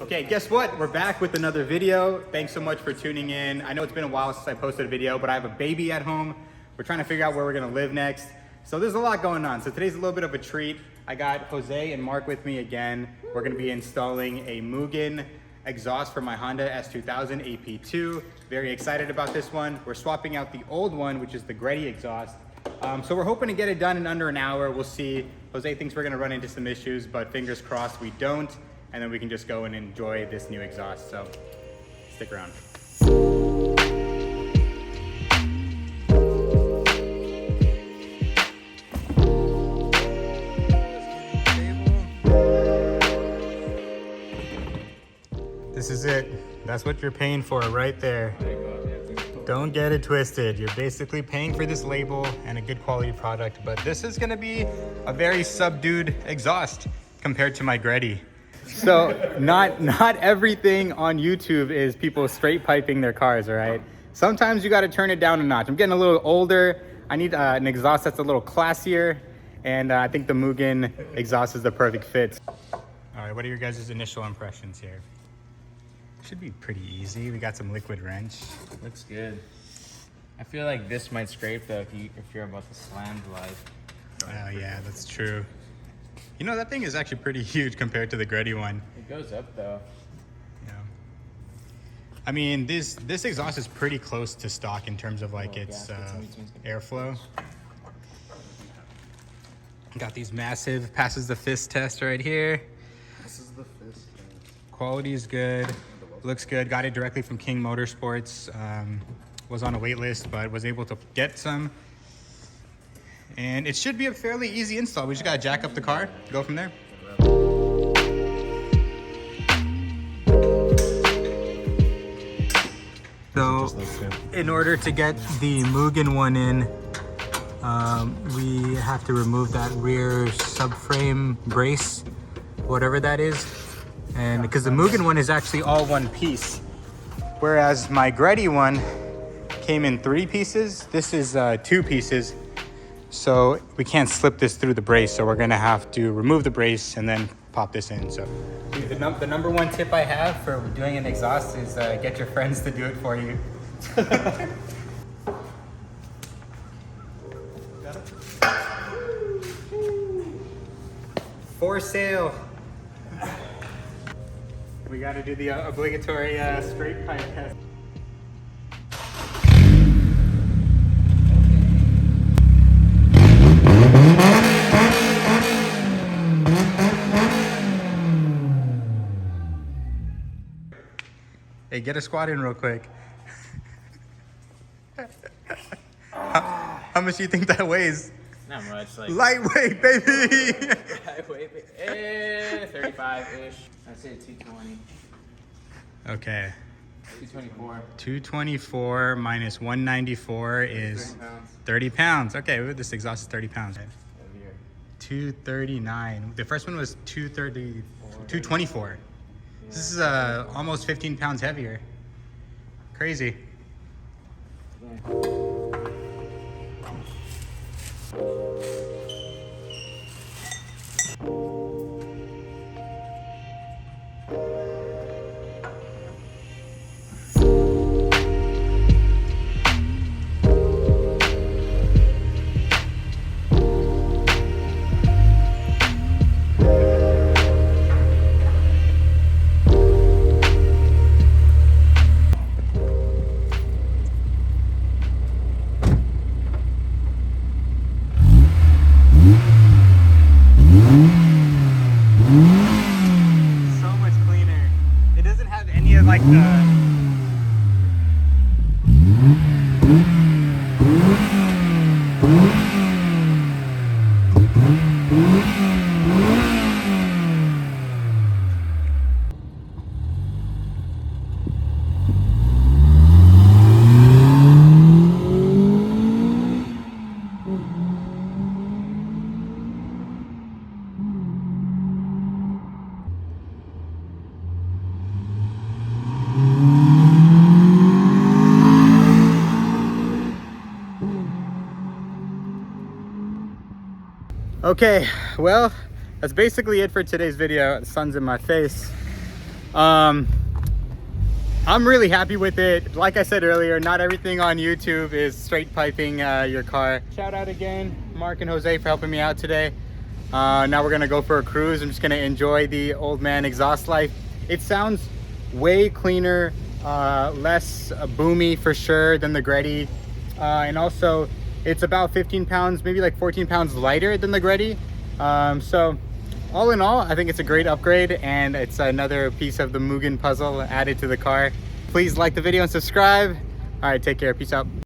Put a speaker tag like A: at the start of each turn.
A: Okay, guess what? We're back with another video. Thanks so much for tuning in. I know it's been a while since I posted a video, but I have a baby at home. We're trying to figure out where we're gonna live next. So there's a lot going on. So today's a little bit of a treat. I got Jose and Mark with me again. We're gonna be installing a Mugen exhaust for my Honda S2000 AP2. Very excited about this one. We're swapping out the old one, which is the Greddy exhaust. So we're hoping to get it done in under an hour. We'll see. Jose thinks we're gonna run into some issues, but fingers crossed we don't. And then we can just go and enjoy this new exhaust. So stick around. This is it. That's what you're paying for right there. Don't get it twisted. You're basically paying for this label and a good quality product, but this is gonna be a very subdued exhaust compared to my Greddy. So not everything on YouTube is people straight piping their cars, all right? Sometimes you got to turn it down a notch. I'm getting a little older. I need an exhaust that's a little classier, and I think the Mugen exhaust is the perfect fit. All right, what are your guys' initial impressions here? Should be pretty easy. We got some liquid wrench.
B: Looks good. I feel like this might scrape though if you're about to slam the light.
A: Oh yeah, that's true. You know, that thing is actually pretty huge compared to the Greddy one.
B: It goes up though.
A: Yeah. I mean, this exhaust is pretty close to stock in terms of like its airflow. Got these massive, passes the fist test right here.
C: Passes the fist test.
A: Quality is good. Looks good. Got it directly from King Motorsports. Was on a wait list, but was able to get some. And it should be a fairly easy install. We just gotta jack up the car, go from there. So, in order to get the Mugen one in, we have to remove that rear subframe brace, whatever that is. And because the Mugen one is actually all one piece, whereas my Greddy one came in 3 pieces, this is 2 pieces. So we can't slip this through the brace, so we're gonna have to remove the brace and then pop this in. So the number one tip I have for doing an exhaust is get your friends to do it for you. For sale. We gotta do the obligatory straight pipe test. Hey, get a squat in real quick. How much do you think that weighs?
B: Not much. Like
A: lightweight, baby.
B: Lightweight. 35-ish. I'd say 220.
A: Okay.
B: 224.
A: 224 minus 194 is 30 pounds. Okay, this exhaust is 30 pounds. 239. The first one was 224. This is almost 15 pounds heavier. Crazy. Like Okay, well, that's basically it for today's video. The sun's in my face. I'm really happy with it. Like I said earlier, not everything on YouTube is straight piping your car. Shout out again, Mark and Jose, for helping me out today. Now we're gonna go for a cruise. I'm just gonna enjoy the old man exhaust life. It sounds way cleaner, less boomy for sure than the Greddy. And also it's about 15 pounds, maybe like 14 pounds lighter than the Greddy. So all in all, I think it's a great upgrade, and it's another piece of the Mugen puzzle added to the car. Please like the video and subscribe. All right, take care. Peace out.